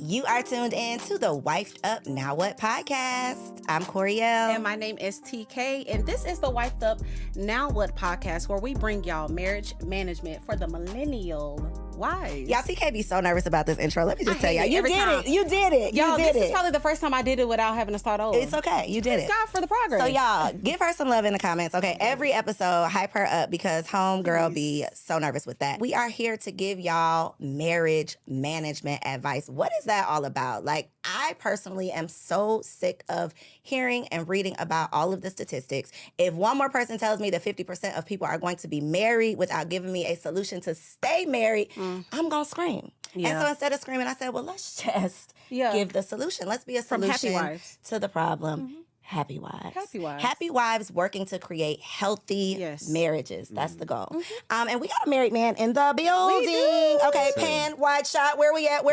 You are tuned in to the Wifed Up Now What podcast. I'm Coriel. And my name is TK. And this is the Wifed Up Now What podcast, where we bring y'all marriage management for the millennial wives. Y'all, TK be so nervous about this intro. Let me just tell y'all. You did it. Y'all, this is probably the first time I did it without having to start over. It's okay. You did it. Thank God for the progress. So y'all, give her some love in the comments. Okay, every episode, hype her up because homegirl be so nervous with that. We are here to give y'all marriage management advice. What is that all about? Like, I personally am so sick of hearing and reading about all of the statistics. If one more person tells me that 50% of people are going to be married without giving me a solution to stay married, I'm going to scream. Yeah. And so instead of screaming, I said, well, let's just give the solution. Let's be a solution to the problem. Happy wives. Happy wives. Happy wives working to create healthy marriages. That's the goal. And we got a married man in the building. Okay, pan, wide shot. Where we at?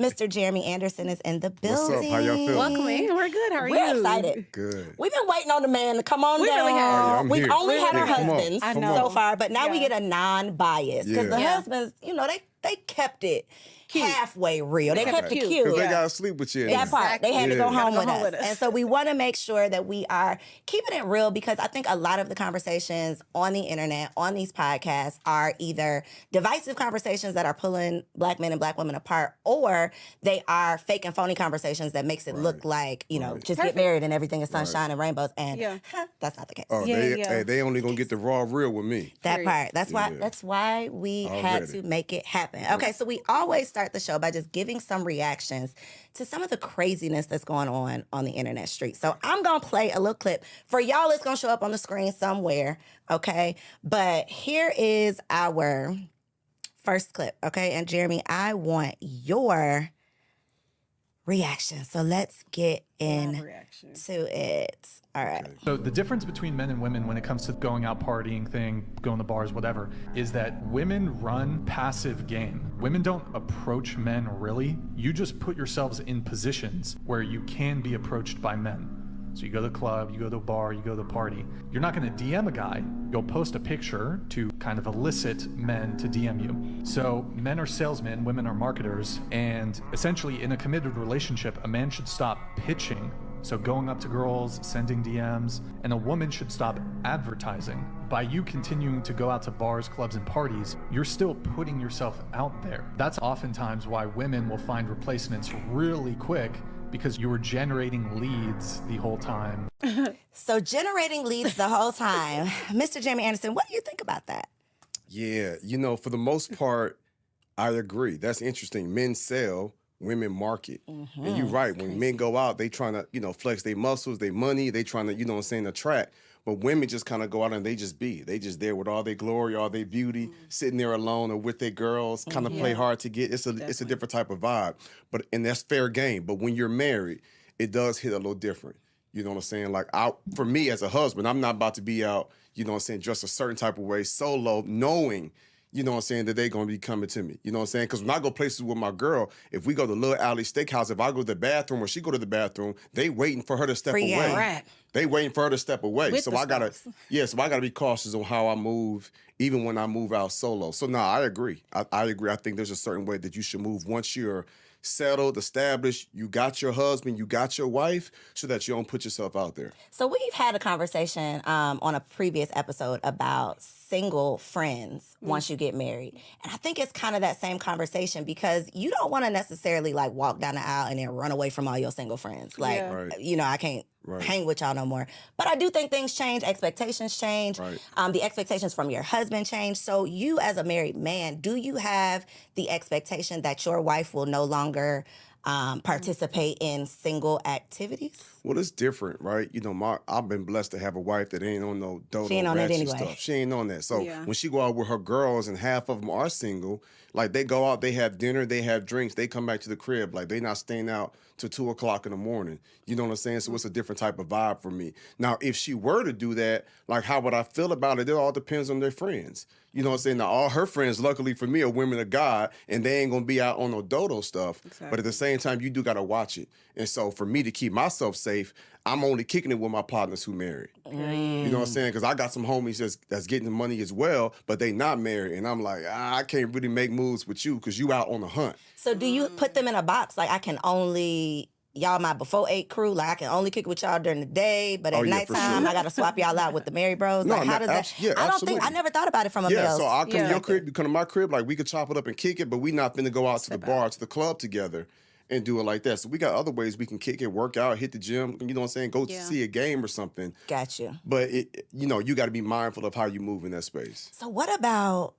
Mr. Jeremy Anderson is in the building. What's up? How y'all feeling? Welcome in. We're good. How are you? We're excited. Good. We've been waiting on the man to come on We down. really have. Oh, yeah, I'm We've here. only had our Come on. husbands I know. so far, but now we get a non-bias. Because the Yeah. husbands, you know, they kept it halfway real. They kept it cute. Because they got to sleep with you. That part. They had to go home with us. us. And so we want to make sure that we are keeping it real, because I think a lot of the conversations on the internet, on these podcasts, are either divisive conversations that are pulling black men and black women apart, or they are fake and phony conversations that makes it look like, you know, just get married and everything is sunshine and rainbows. And that's not the case. Oh, they only going to get the raw real with me. That part. That's why we had to make it happen. Okay, so we always start the show by just giving some reactions to some of the craziness that's going on the internet street. So I'm going to play a little clip. For y'all, it's going to show up on the screen somewhere, okay? But here is our first clip, okay? And Jeremy, I want your reaction. So let's get into it. All right. So the difference between men and women when it comes to going out partying thing, going to bars, whatever, is that women run passive game. Women don't approach men really. You just put yourselves in positions where you can be approached by men. So you go to the club, you go to a bar, you go to the party. You're not going to DM a guy. You'll post a picture to kind of elicit men to DM you. So men are salesmen, women are marketers, and essentially in a committed relationship, a man should stop pitching. So going up to girls, sending DMs, and a woman should stop advertising. By you continuing to go out to bars, clubs, and parties, you're still putting yourself out there. That's oftentimes why women will find replacements really quick, because you were generating leads the whole time. So generating leads the whole time. Mr. Jeremy Anderson, what do you think about that? Yeah, you know, for the most part, I agree. That's interesting. Men sell, women market. And you're right. When men go out, they trying to, you know, flex their muscles, their money. They trying to, you know what I'm saying, attract. But women just kind of go out and they just be. They just there with all their glory, all their beauty, sitting there alone or with their girls, kind of play hard to get. It's a different type of vibe. And that's fair game. But when you're married, it does hit a little different. You know what I'm saying? Like, for me as a husband, I'm not about to be out, you know what I'm saying, dressed a certain type of way, solo, knowing, you know what I'm saying, that they're going to be coming to me. You know what I'm saying? Because when I go places with my girl, if we go to Little Alley Steakhouse, if I go to the bathroom or she go to the bathroom, they waiting for her to step away. Right. They waiting for her to step away. With So the I gotta spouse. so I gotta be cautious on how I move, even when I move out solo. So no, I agree. I agree. I think there's a certain way that you should move once you're settled, established, you got your husband, you got your wife, so that you don't put yourself out there. So we've had a conversation on a previous episode about single friends once you get married. And I think it's kind of that same conversation, because you don't want to necessarily like walk down the aisle and then run away from all your single friends. Like, you know, I can't hang with y'all no more. But I do think things change, expectations change. The expectations from your husband change. So you as a married man, do you have the expectation that your wife will no longer participate in single activities? Well, it's different, right? You know, I've been blessed to have a wife that ain't on no dodo, She ain't on it ratchet anyway. stuff. She ain't on that. So when she go out with her girls and half of them are single, like they go out, they have dinner, they have drinks, they come back to the crib. Like they not staying out till 2 o'clock in the morning. You know what I'm saying? So it's a different type of vibe for me. Now, if she were to do that, like how would I feel about it? It all depends on their friends. You know what I'm saying? Now, all her friends, luckily for me, are women of God, and they ain't gonna be out on no dodo stuff. Exactly. But at the same time, you do gotta watch it. And so for me to keep myself safe, I'm only kicking it with my partners who married. You know what I'm saying? Because I got some homies that's getting the money as well, but they not married. And I'm like, I can't really make moves with you because you out on the hunt. So do you put them in a box? Like, I can only, y'all my before 8 crew, like I can only kick it with y'all during the day, but at yeah, for nighttime, sure. I got to swap y'all out with the married bros? No, Like, how does that? yeah, I don't absolutely. think, I never thought about it from a Yeah, male's so I'll come to your perspective. crib, you come to my crib, like we could chop it up and kick it, but we not finna go out to the bar, to the club together and do it like that. So we got other ways we can kick it, work out, hit the gym, you know what I'm saying, go see a game or something. Got you. But, you got to be mindful of how you move in that space. So what about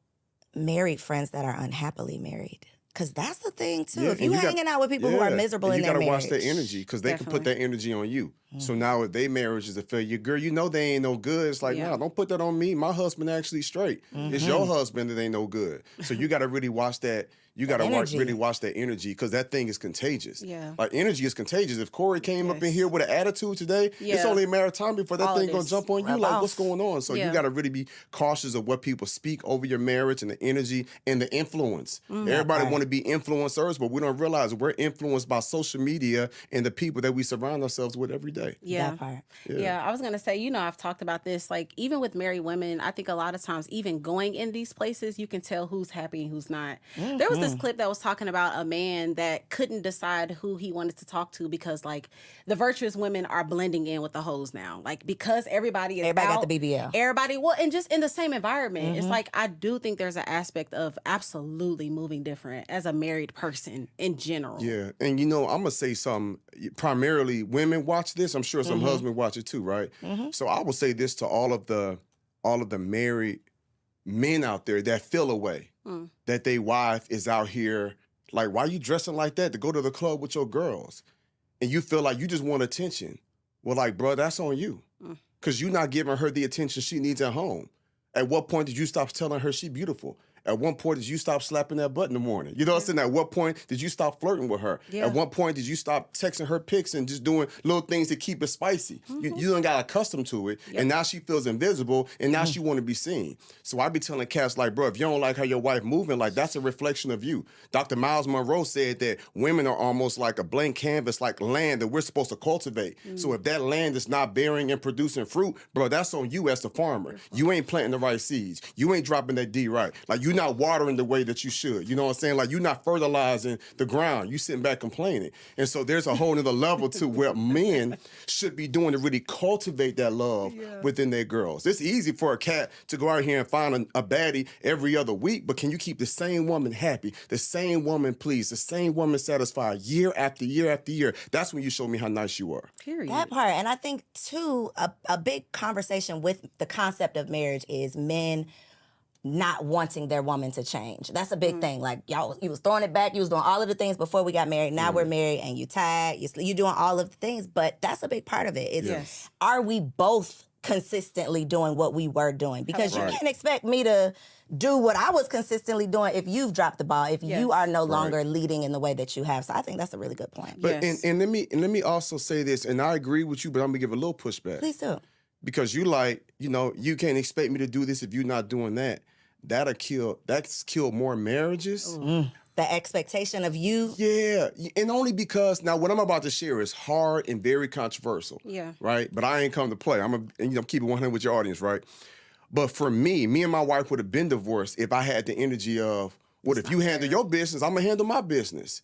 married friends that are unhappily married? Because that's the thing, too. Yeah, If you and you hanging out with people who are miserable in you their gotta marriage. watch their energy because they can put that energy on you. So now if their marriage is a failure, girl, you know they ain't no good. It's like, nah, don't put that on me. My husband actually straight. It's your husband that ain't no good. So you got to really watch that. You got to really watch that energy because that thing is contagious. Yeah. Like energy is contagious. If Corey came up in here with an attitude today, it's only a matter of time before that thing gonna jump on you. Rub Like, off. what's going on? So you got to really be cautious of what people speak over your marriage and the energy and the influence. Everybody want to be influencers, but we don't realize we're influenced by social media and the people that we surround ourselves with every day. Yeah. That part. Yeah, I was going to say, I've talked about this, like, even with married women, I think a lot of times, even going in these places, you can tell who's happy and who's not. There was this clip that was talking about a man that couldn't decide who he wanted to talk to because, like, the virtuous women are blending in with the hoes now. Like, because everybody Everybody out, got the BBL. Everybody, well, and just in the same environment. It's like, I do think there's an aspect of absolutely moving different as a married person in general. Yeah, and I'm gonna say something. Primarily, women watch this. I'm sure some husbands watch it too, right? So I will say this to all of the married men out there that feel away that their wife is out here. Like, why you dressing like that to go to the club with your girls, and you feel like you just want attention? Well, like, bro, that's on you, because you're not giving her the attention she needs at home. At what point did you stop telling her she beautiful? At one point, did you stop slapping that butt in the morning? You know what I'm saying? At what point did you stop flirting with her? Yeah. At what point did you stop texting her pics and just doing little things to keep it spicy? You done got accustomed to it, and now she feels invisible, and now she want to be seen. So I be telling cats like, bro, if you don't like how your wife moving, like, that's a reflection of you. Dr. Miles Monroe said that women are almost like a blank canvas, like land that we're supposed to cultivate. So if that land is not bearing and producing fruit, bro, that's on you as the farmer. You ain't planting the right seeds. You ain't dropping that D right. Like, you're not watering the way that you should. You know what I'm saying? Like, you're not fertilizing the ground. You sitting back complaining. And so there's a whole nother level to where men should be doing to really cultivate that love within their girls. It's easy for a cat to go out here and find a baddie every other week, but can you keep the same woman happy, the same woman pleased, the same woman satisfied year after year after year? That's when you show me how nice you are. Period. That part. And I think, too, a big conversation with the concept of marriage is men not wanting their woman to change. That's a big thing. Like, y'all, you was throwing it back. You was doing all of the things before we got married. Now we're married and you tired. You doing all of the things. But that's a big part of it. It's, are we both consistently doing what we were doing? Because you can't expect me to do what I was consistently doing if you've dropped the ball, if you are no longer leading in the way that you have. So I think that's a really good point. But and let me also say this, and I agree with you, but I'm gonna give a little pushback. Please do. Because you you can't expect me to do this if you're not doing that. That's killed more marriages. The expectation of you. Yeah, and only because now what I'm about to share is hard and very controversial. Yeah. Right? But I ain't come to play. I'm keep it 100 with your audience, right? But for me and my wife would have been divorced if I had the energy of, what if you handle your business, I'm gonna handle my business.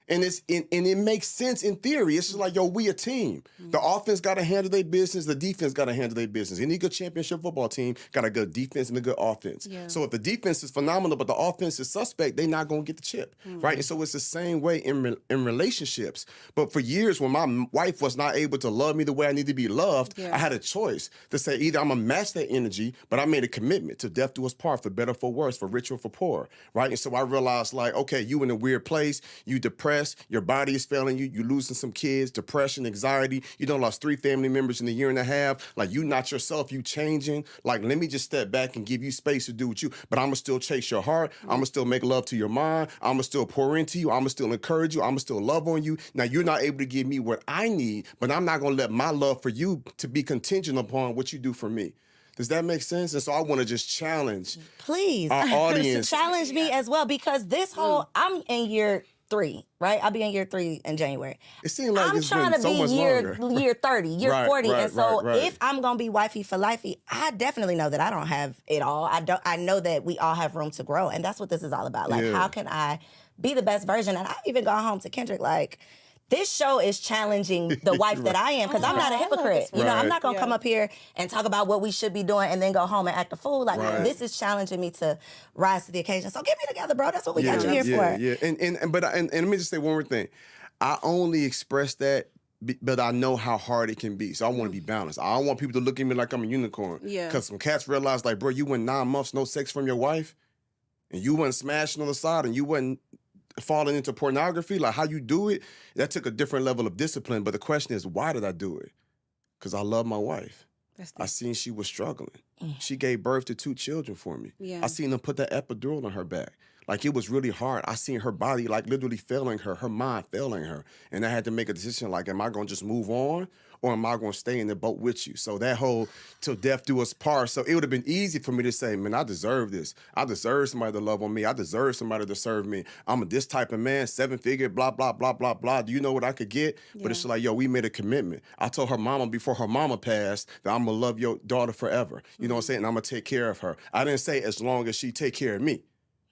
And it makes sense in theory. It's just like, yo, we a team. The offense got to handle their business. The defense got to handle their business. Any good championship football team got a good defense and a good offense. Yeah. So if the defense is phenomenal, but the offense is suspect, they not going to get the chip, right? And so it's the same way in relationships. But for years, when my wife was not able to love me the way I need to be loved, I had a choice to say either I'm going to match that energy, but I made a commitment to death do us part, for better, for worse, for richer, for poor, right? And so I realized, like, okay, you in a weird place, you depressed, your body is failing you, you losing some kids, depression, anxiety, you done lost 3 family members in a year and a half, like you not yourself, you changing, like let me just step back and give you space to do what you, but I'm gonna still chase your heart, I'm gonna still make love to your mind, I'm gonna still pour into you, I'm gonna still encourage you, I'm gonna still love on you. Now you're not able to give me what I need, but I'm not gonna let my love for you to be contingent upon what you do for me. Does that make sense? And so I want to just challenge Please. our audience. Challenge me as well, because this whole, I'm in year 3, right? I'll be in year 3 in January. It seems like I'm it's trying been to so be much longer. year 30, year Right, 40. right, And so right. if I'm going to be wifey for lifey, I definitely know that I don't have it all. I know that we all have room to grow. And that's what this is all about. Like, Yeah. how can I be the best version? And I've even gone home to Kendrick, like, this show is challenging the wife that I am, because I'm not a hypocrite. You know, I'm Right. not going to come up here and talk about what we should be doing and then go home and act a fool. Like, Right. this is challenging me to rise to the occasion. So get me together, bro. That's what we got you here for. Yeah. And let me just say one more thing. I only express that, but I know how hard it can be. So I want to be balanced. I don't want people to look at me like I'm a unicorn. Yeah. Because some cats realize, like, bro, you went 9 months no sex from your wife, and you wasn't smashing on the side, and you wasn't falling into pornography. Like, how you do it, that took a different level of discipline. But the question is, why did I do it? Because I love my wife. I seen she was struggling. She gave birth to 2 children for me. Yeah. I seen them put that epidural on her back. Like, it was really hard. I seen her body, like, literally failing her mind failing her. And I had to make a decision, like, am I going to just move on, or am I going to stay in the boat with you? So that whole till death do us part. So it would have been easy for me to say, man, I deserve this. I deserve somebody to love on me. I deserve somebody to serve me. I'm this type of man, 7-figure, blah, blah, blah, blah, blah. Do you know what I could get? But it's like, yo, we made a commitment. I told her mama before her mama passed that I'm going to love your daughter forever. You know what I'm saying? And I'm going to take care of her. I didn't say as long as she take care of me.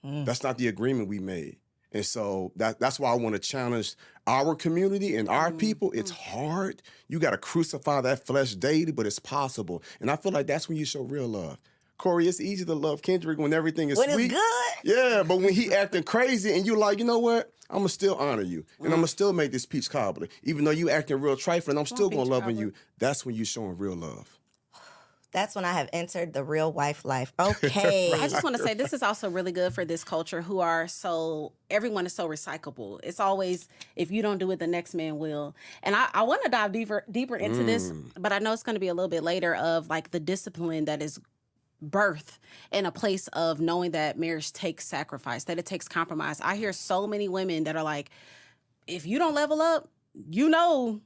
That's not the agreement we made. And so that's why I want to challenge our community and our people. It's hard. You got to crucify that flesh daily, but it's possible. And I feel like that's when you show real love. Corey, it's easy to love Kendrick when everything is When sweet. it's good. Yeah, but when he acting crazy and you like, you know what? I'm going to still honor you. And I'm going to still make this peach cobbler. Even though you acting real trifling, I'm still going to love you. That's when you showing real love. That's when I have entered the real wife life. Okay. I just want to say this is also really good for this culture who are everyone is so recyclable. It's always, if you don't do it, the next man will. And I want to dive deeper into this, but I know it's going to be a little bit later, of like the discipline that is birth in a place of knowing that marriage takes sacrifice, that it takes compromise. I hear so many women that are like, if you don't level up, you know,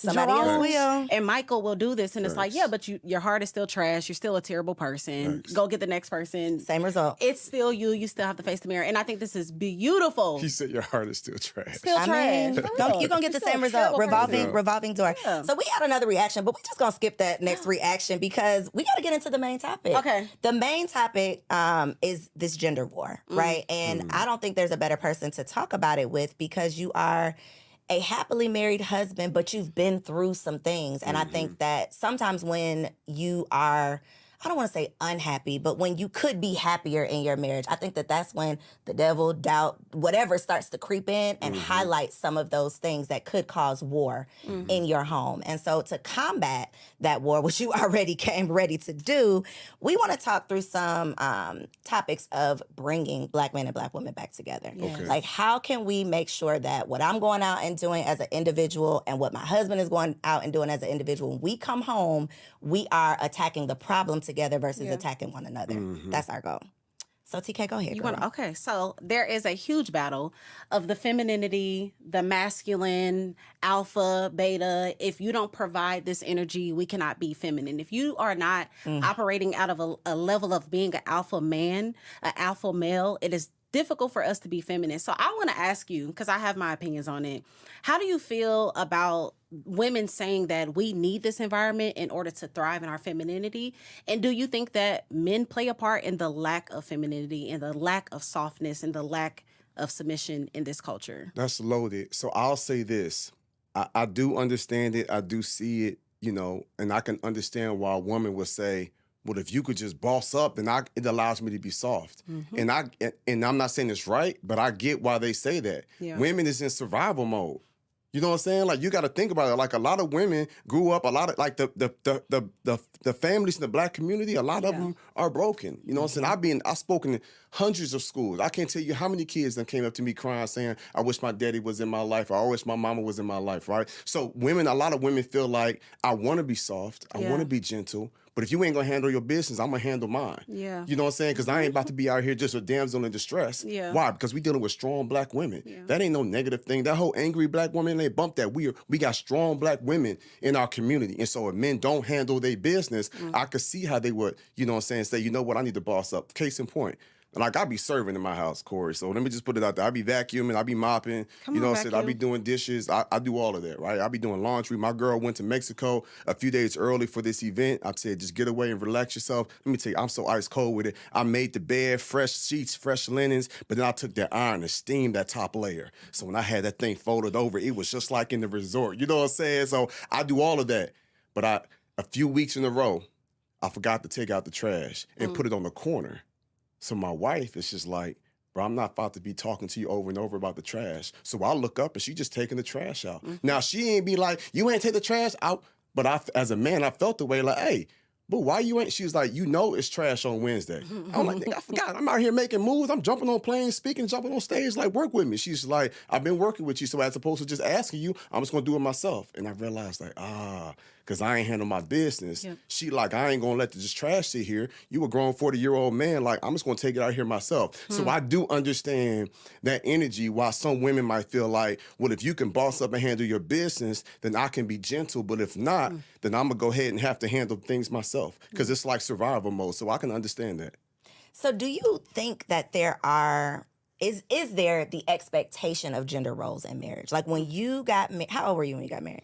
Somebody else Jerome will. and Michael will do this. And it's like, yeah, but your heart is still trash. You're still a terrible person. Go get the next person. Same result. It's still you. You still have to face the mirror. And I think this is beautiful. He said your heart is still trash. Still trash. You're going to get the same result. Revolving door. Yeah. So we had another reaction, but we're just going to skip that next reaction because we got to get into the main topic. Okay. The main topic is this gender war, right? And I don't think there's a better person to talk about it with, because you are a happily married husband, but you've been through some things. And I think that sometimes when you are, I don't want to say unhappy, but when you could be happier in your marriage, I think that that's when the devil, doubt, whatever starts to creep in and highlight some of those things that could cause war in your home. And so to combat that war, which you already came ready to do, we want to talk through some topics of bringing Black men and Black women back together. Okay. Like, how can we make sure that what I'm going out and doing as an individual and what my husband is going out and doing as an individual, when we come home, we are attacking the problem together versus attacking one another. That's our goal. So TK, go ahead. Okay, so there is a huge battle of the femininity, the masculine, alpha, beta. If you don't provide this energy, we cannot be feminine. If you are not operating out of a level of being an alpha man, an alpha male, it is difficult for us to be feminine. So I want to ask you, because I have my opinions on it, how do you feel about women saying that we need this environment in order to thrive in our femininity? And do you think that men play a part in the lack of femininity and the lack of softness and the lack of submission in this culture? That's loaded. So I'll say this. I do understand it. I do see it, you know, and I can understand why a woman would say, well, if you could just boss up, then it allows me to be soft. And I'm not saying it's right, but I get why they say that. Yeah. Women is in survival mode. You know what I'm saying? Like, you got to think about it. Like, a lot of women grew up, a lot of, like, the families in the Black community, a lot of them are broken. You know what I'm saying? I've spoken in hundreds of schools. I can't tell you how many kids that came up to me crying, saying, I wish my daddy was in my life, or I wish my mama was in my life, right? So a lot of women feel like, I want to be soft, I want to be gentle, But if you ain't gonna handle your business, I'm gonna handle mine. Yeah. You know what I'm saying? Because I ain't about to be out here just a damsel in distress. Yeah. Why? Because we dealing with strong black women. Yeah. That ain't no negative thing. That whole angry black woman, they bump that. We got strong black women in our community. And so if men don't handle their business, I could see how they would, you know what I'm saying, say, you know what, I need to boss up. Case in point. Like, I be serving in my house, Corey. So let me just put it out there. I be vacuuming. I be mopping. You know what I'm saying? I be doing dishes. I do all of that, right? I be doing laundry. My girl went to Mexico a few days early for this event. I said, just get away and relax yourself. Let me tell you, I'm so ice cold with it. I made the bed, fresh sheets, fresh linens, but then I took that iron and steamed that top layer. So when I had that thing folded over, it was just like in the resort. You know what I'm saying? So I do all of that. But a few weeks in a row, I forgot to take out the trash and put it on the corner. So my wife is just like, bro, I'm not about to be talking to you over and over about the trash. So I look up and she just taking the trash out. Now, she ain't be like, you ain't take the trash out. But as a man, I felt the way like, hey, but why you ain't? She was like, you know it's trash on Wednesday. I'm like, nigga, I forgot. I'm out here making moves. I'm jumping on planes, speaking, jumping on stage. Like, work with me. She's like, I've been working with you. So as opposed to just asking you, I'm just going to do it myself. And I realized like, because I ain't handle my business. Yep. She like, I ain't going to let this trash sit here. You a grown 40-year-old man. Like, I'm just going to take it out here myself. So I do understand that energy, while some women might feel like, well, if you can boss up and handle your business, then I can be gentle. But if not, then I'm going to go ahead and have to handle things myself. Because it's like survival mode. So I can understand that. So do you think that is there the expectation of gender roles in marriage? Like when you got how old were you when you got married?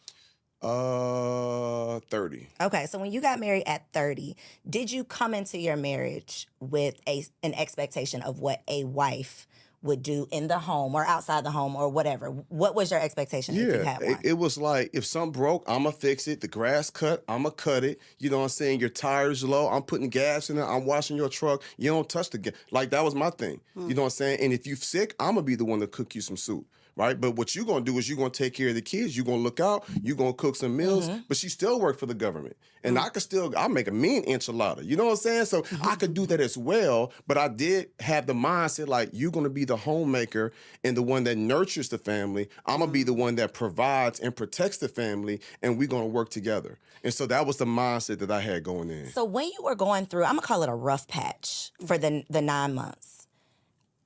30. Okay, so when you got married at 30, did you come into your marriage with an expectation of what a wife would do in the home or outside the home or whatever? What was your expectation if you had one? It was like, if something broke, I'm going to fix it. The grass cut, I'm going to cut it. You know what I'm saying? Your tires low, I'm putting gas in it. I'm washing your truck. You don't touch the gas. Like, that was my thing. You know what I'm saying? And if you're sick, I'm going to be the one to cook you some soup. Right? But what you're going to do is you're going to take care of the kids. You're going to look out. You're going to cook some meals. But she still worked for the government. And I'll make a mean enchilada. You know what I'm saying? So I could do that as well. But I did have the mindset like, you're going to be the homemaker and the one that nurtures the family. I'm going to be the one that provides and protects the family. And we're going to work together. And so that was the mindset that I had going in. So when you were going through, I'm going to call it a rough patch for the 9 months.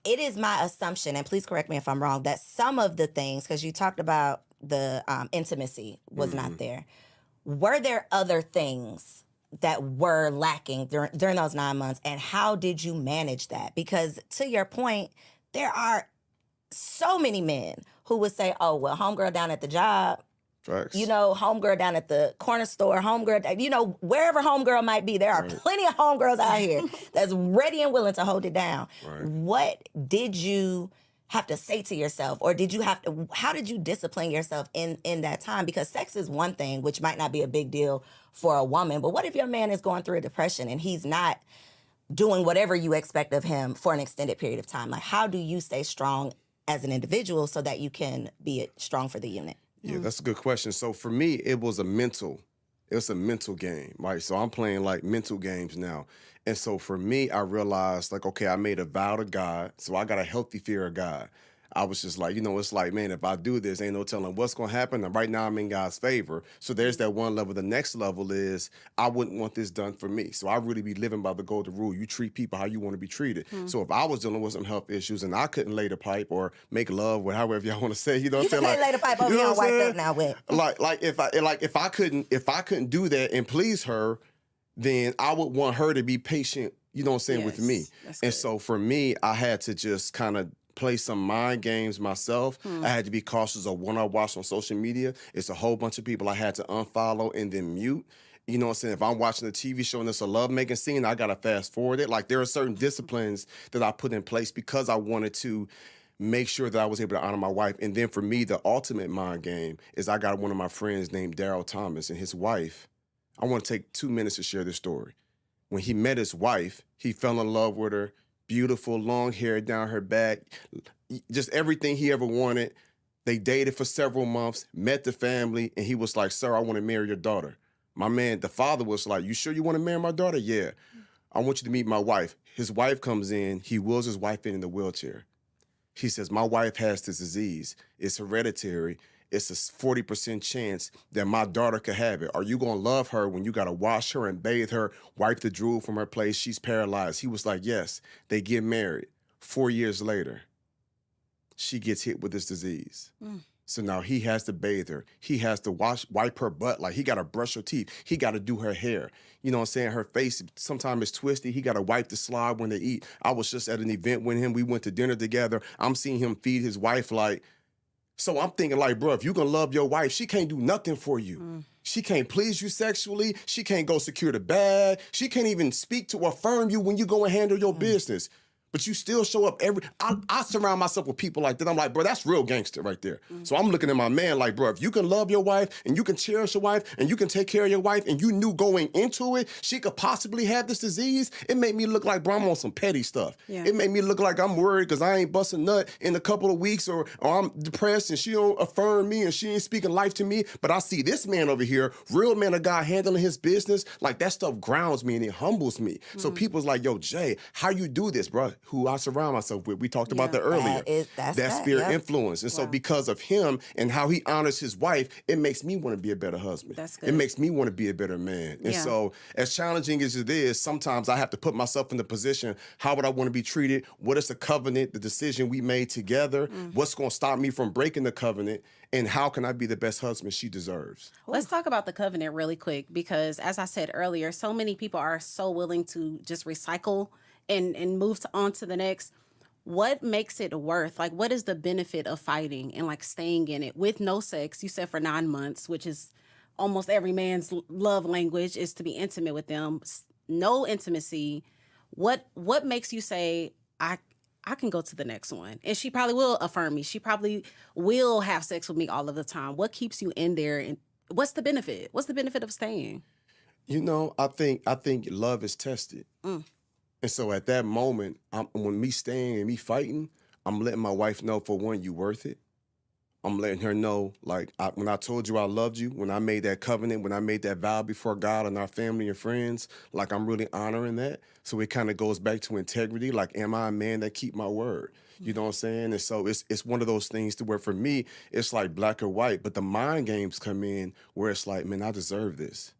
It is my assumption, and please correct me if I'm wrong, that some of the things, because you talked about the intimacy was not there. Were there other things that were lacking during those 9 months, and how did you manage that? Because to your point, there are so many men who would say, oh, well, homegirl down at the job, Facts. you know, homegirl down at the corner store, homegirl, you know, wherever homegirl might be, there are plenty of homegirls out here that's ready and willing to hold it down. Right. What did you have to say to yourself, or how did you discipline yourself in that time? Because sex is one thing, which might not be a big deal for a woman, but what if your man is going through a depression and he's not doing whatever you expect of him for an extended period of time? Like, how do you stay strong as an individual so that you can be strong for the unit? Yeah, that's a good question. So for me, it was a mental game, right? So I'm playing like mental games now. And so for me, I realized like, okay, I made a vow to God. So I got a healthy fear of God. I was just like, you know, it's like, man, if I do this, ain't no telling what's going to happen. And right now I'm in God's favor. So there's that one level. The next level is I wouldn't want this done for me. So I really be living by the golden rule. You treat people how you want to be treated. So if I was dealing with some health issues and I couldn't lay the pipe or make love or however y'all want to say, you know what I'm saying? You can say lay the pipe over here and wipe up now with. Like if I couldn't do that and please her, then I would want her to be patient, you know what I'm saying, with me. And so for me, I had to just kind of play some mind games myself. I had to be cautious of what I watched on social media. It's a whole bunch of people I had to unfollow and then mute. You know what I'm saying? If I'm watching a TV show and it's a lovemaking scene, I got to fast forward it. Like, there are certain disciplines that I put in place because I wanted to make sure that I was able to honor my wife. And then for me, the ultimate mind game is I got one of my friends named Daryl Thomas and his wife. I want to take 2 minutes to share this story. When he met his wife, he fell in love with her. Beautiful, long hair down her back, just everything he ever wanted. They dated for several months, met the family, and he was like, sir, I want to marry your daughter. My man, the father was like, you sure you want to marry my daughter? Yeah. I want you to meet my wife. His wife comes in. He wheels his wife in the wheelchair. He says, my wife has this disease. It's hereditary, it's a 40% chance that my daughter could have it. Are you going to love her when you got to wash her and bathe her, wipe the drool from her place? She's paralyzed. He was like, yes. They get married. 4 years later, she gets hit with this disease. So now he has to bathe her. He has to wipe her butt. Like, he got to brush her teeth. He got to do her hair. You know what I'm saying? Her face sometimes is twisted. He got to wipe the slide when they eat. I was just at an event with him. We went to dinner together. I'm seeing him feed his wife. Like, so I'm thinking like, bro, if you gonna love your wife, she can't do nothing for you. She can't please you sexually. She can't go secure the bag. She can't even speak to affirm you when you go and handle your business. But you still show up I surround myself with people like that. I'm like, bro, that's real gangster right there. So I'm looking at my man like, bro, if you can love your wife and you can cherish your wife and you can take care of your wife and you knew going into it, she could possibly have this disease, it made me look like, bro, I'm on some petty stuff. Yeah. It made me look like I'm worried because I ain't busting nut in a couple of weeks or I'm depressed and she don't affirm me and she ain't speaking life to me. But I see this man over here, real man of God handling his business, like that stuff grounds me and it humbles me. So people's like, yo, Jay, how you do this, bro? Who I surround myself with. We talked about that earlier. That spirit influence. And so because of him and how he honors his wife, it makes me want to be a better husband. That's good. It makes me want to be a better man. And so as challenging as it is, sometimes I have to put myself in the position, how would I want to be treated? What is the covenant, the decision we made together? What's going to stop me from breaking the covenant? And how can I be the best husband she deserves? Let's talk about the covenant really quick, because as I said earlier, so many people are so willing to just recycle and move on to the next. What makes it worth? Like, what is the benefit of fighting and like staying in it with no sex? You said for 9 months, which is almost every man's love language is to be intimate with them. No intimacy. What makes you say, I can go to the next one? And she probably will affirm me. She probably will have sex with me all of the time. What keeps you in there? And what's the benefit? What's the benefit of staying? You know, I think love is tested. And so at that moment, when me staying and me fighting, I'm letting my wife know, for one, you worth it. I'm letting her know, like, when I told you I loved you, when I made that covenant, when I made that vow before God and our family and friends, like, I'm really honoring that. So it kind of goes back to integrity. Like, am I a man that keep my word? You know what I'm saying? And so it's one of those things to where, for me, it's like black or white. But the mind games come in where it's like, man, I deserve this.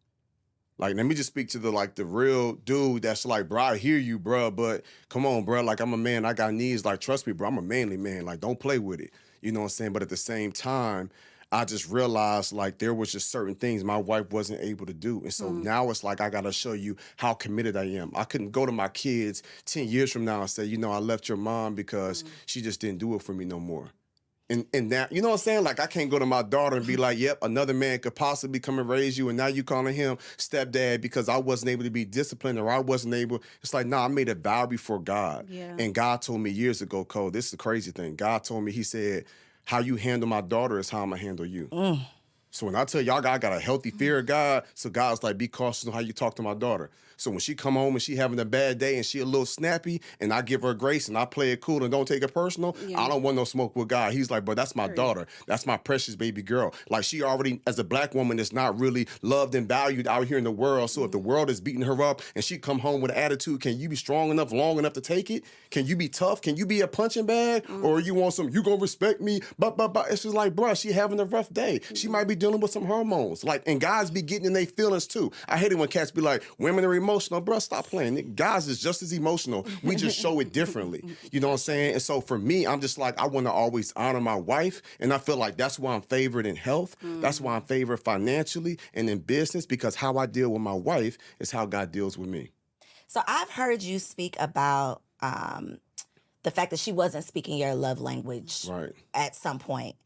Like, let me just speak to the real dude that's like, bro, I hear you, bro, but come on, bro. Like, I'm a man. I got needs. Like, trust me, bro. I'm a manly man. Like, don't play with it. You know what I'm saying? But at the same time, I just realized, like, there was just certain things my wife wasn't able to do. And so now it's like, I got to show you how committed I am. I couldn't go to my kids 10 years from now and say, you know, I left your mom because she just didn't do it for me no more. And that, you know what I'm saying? Like, I can't go to my daughter and be like, yep, another man could possibly come and raise you, and now you calling him stepdad because I wasn't able to be disciplined or I wasn't able. It's like, I made a vow before God. Yeah. And God told me years ago, Cole, this is the crazy thing. God told me, he said, how you handle my daughter is how I'm going to handle you. So when I tell y'all, I got a healthy fear of God, so God's like, be cautious on how you talk to my daughter. So when she come home and she having a bad day and she a little snappy and I give her grace and I play it cool and don't take it personal, I don't want no smoke with God. He's like, but that's my daughter. That's my precious baby girl. Like, she already, as a black woman, is not really loved and valued out here in the world. So if the world is beating her up and she come home with an attitude, can you be strong enough, long enough to take it? Can you be tough? Can you be a punching bag? Or you want some, you gonna respect me? But it's just like, bruh, she having a rough day. She might be dealing with some hormones. Like, and guys be getting in their feelings too. I hate it when cats be like, women are emotional. Bruh, stop playing. Guys is just as emotional. We just show it differently. You know what I'm saying? And so for me, I'm just like, I want to always honor my wife. And I feel like that's why I'm favored in health. That's why I'm favored financially and in business, because how I deal with my wife is how God deals with me. So I've heard you speak about the fact that she wasn't speaking your love language at some point.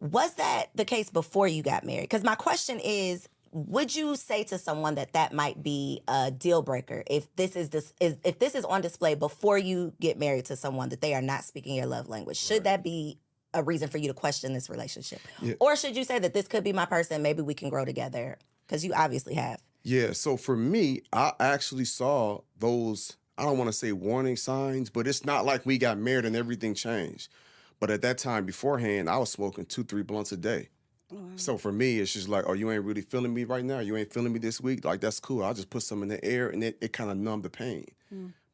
Was that the case before you got married? Because my question is, would you say to someone that might be a deal breaker if this is on display before you get married to someone, that they are not speaking your love language? Should that be a reason for you to question this relationship? Yeah. Or should you say that this could be my person, maybe we can grow together? Because you obviously have. Yeah, so for me, I actually saw those, I don't want to say warning signs, but it's not like we got married and everything changed. But at that time beforehand, I was smoking 2-3 blunts a day. So for me, it's just like, oh, you ain't really feeling me right now. You ain't feeling me this week. Like, that's cool. I'll just put some in the air, and it kind of numbed the pain.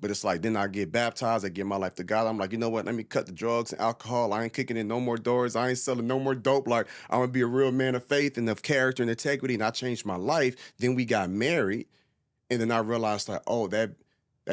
But it's like, then I get baptized. I give my life to God. I'm like, you know what? Let me cut the drugs and alcohol. I ain't kicking in no more doors. I ain't selling no more dope. Like, I'm going to be a real man of faith and of character and integrity. And I changed my life. Then we got married. And then I realized, like, oh, that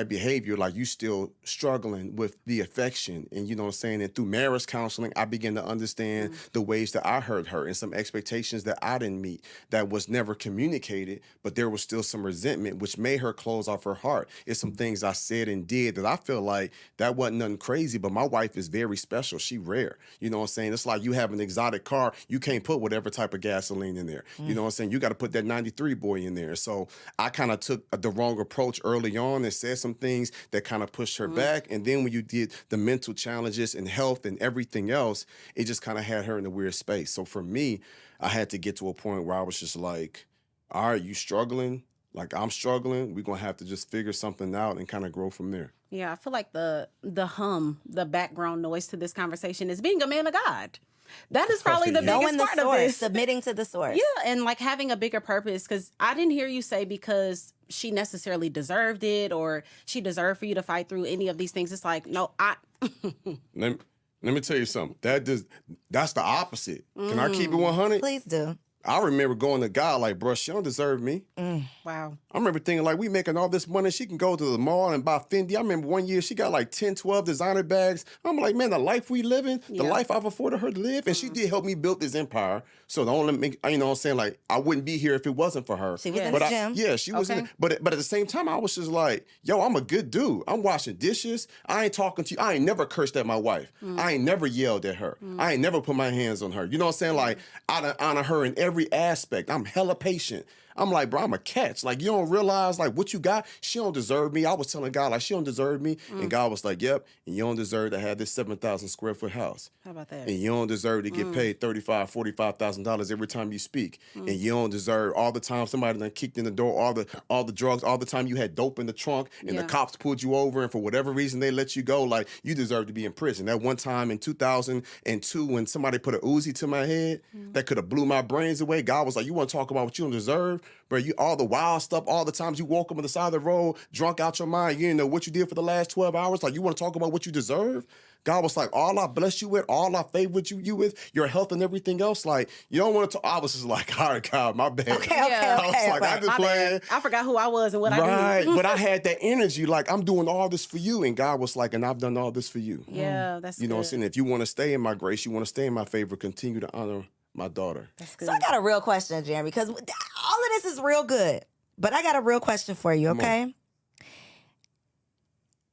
behavior, like, you still struggling with the affection. And you know what I'm saying? And through marriage counseling, I began to understand the ways that I hurt her and some expectations that I didn't meet that was never communicated, but there was still some resentment, which made her close off her heart. It's some things I said and did that I feel like that wasn't nothing crazy, but my wife is very special. She rare. You know what I'm saying? It's like you have an exotic car. You can't put whatever type of gasoline in there. You know what I'm saying? You got to put that 93 boy in there. So I kind of took the wrong approach early on and said some things that kind of pushed her back. And then when you did the mental challenges and health and everything else, it just kind of had her in a weird space. So for me, I had to get to a point where I was just like, all right, you struggling? Like, I'm struggling. We're going to have to just figure something out and kind of grow from there. Yeah, I feel like the background noise to this conversation is being a man of God. That is probably the Yeah. biggest Knowing the part of source, this. submitting to the source. Yeah, and like having a bigger purpose, because I didn't hear you say because she necessarily deserved it or she deserved for you to fight through any of these things. It's like, no, Let me tell you something. That's the opposite. Can I keep it 100? Please do. I remember going to God like, bro, she don't deserve me. wow. I remember thinking, like, we making all this money. She can go to the mall and buy Fendi. I remember one year she got like 10, 12 designer bags. I'm like, man, the life we living, the life I've afforded her to live. And she did help me build this empire. So the only, you know what I'm saying? Like, I wouldn't be here if it wasn't for her. She was in But the gym. Yeah, she was in but at the same time, I was just like, yo, I'm a good dude. I'm washing dishes. I ain't talking to you. I ain't never cursed at my wife. I ain't never yelled at her. I ain't never put my hands on her. You know what I'm saying? Like, I honor her in every aspect. I'm hella patient. I'm like, bro, I'm a catch. Like, you don't realize, like, what you got, she don't deserve me. I was telling God, like, she don't deserve me. And God was like, yep, and you don't deserve to have this 7,000 square foot house. How about that? And you don't deserve to get paid $35,000, $45,000 every time you speak. And you don't deserve all the time somebody done kicked in the door, all the drugs, all the time you had dope in the trunk, and the cops pulled you over, and for whatever reason they let you go. Like, you deserve to be in prison. That one time in 2002 when somebody put a Uzi to my head that could have blew my brains away, God was like, you want to talk about what you don't deserve? Bro, you all the wild stuff, all the times you walk up on the side of the road, drunk out your mind, you didn't know what you did for the last 12 hours. Like, you want to talk about what you deserve? God was like, all I bless you with, all I favor you with, your health and everything else. Like, you don't want to talk. I was just like, all right, God, my bad. Okay. I was like, I just My playing. bad. I forgot who I was and what I Right, do. but I had that energy, like, I'm doing all this for you. And God was like, and I've done all this for you. Yeah, that's You know what I'm good. saying? If you want to stay in my grace, you want to stay in my favor, continue to honor my daughter. That's good. So I got a real question, Jeremy, because all of this is real good. But I got a real question for you, okay?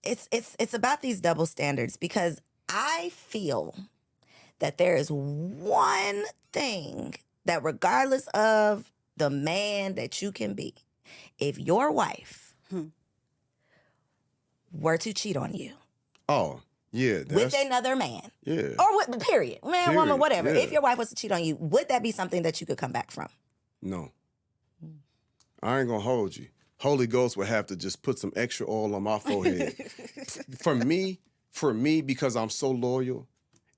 It's about these double standards, because I feel that there is one thing that, regardless of the man that you can be, if your wife were to cheat on you Oh, yeah. with another man, Yeah. or with, period, man, woman, Period, whatever, yeah. if your wife was to cheat on you, would that be something that you could come back from? No. I ain't gonna hold you. Holy Ghost would have to just put some extra oil on my forehead. For me, because I'm so loyal,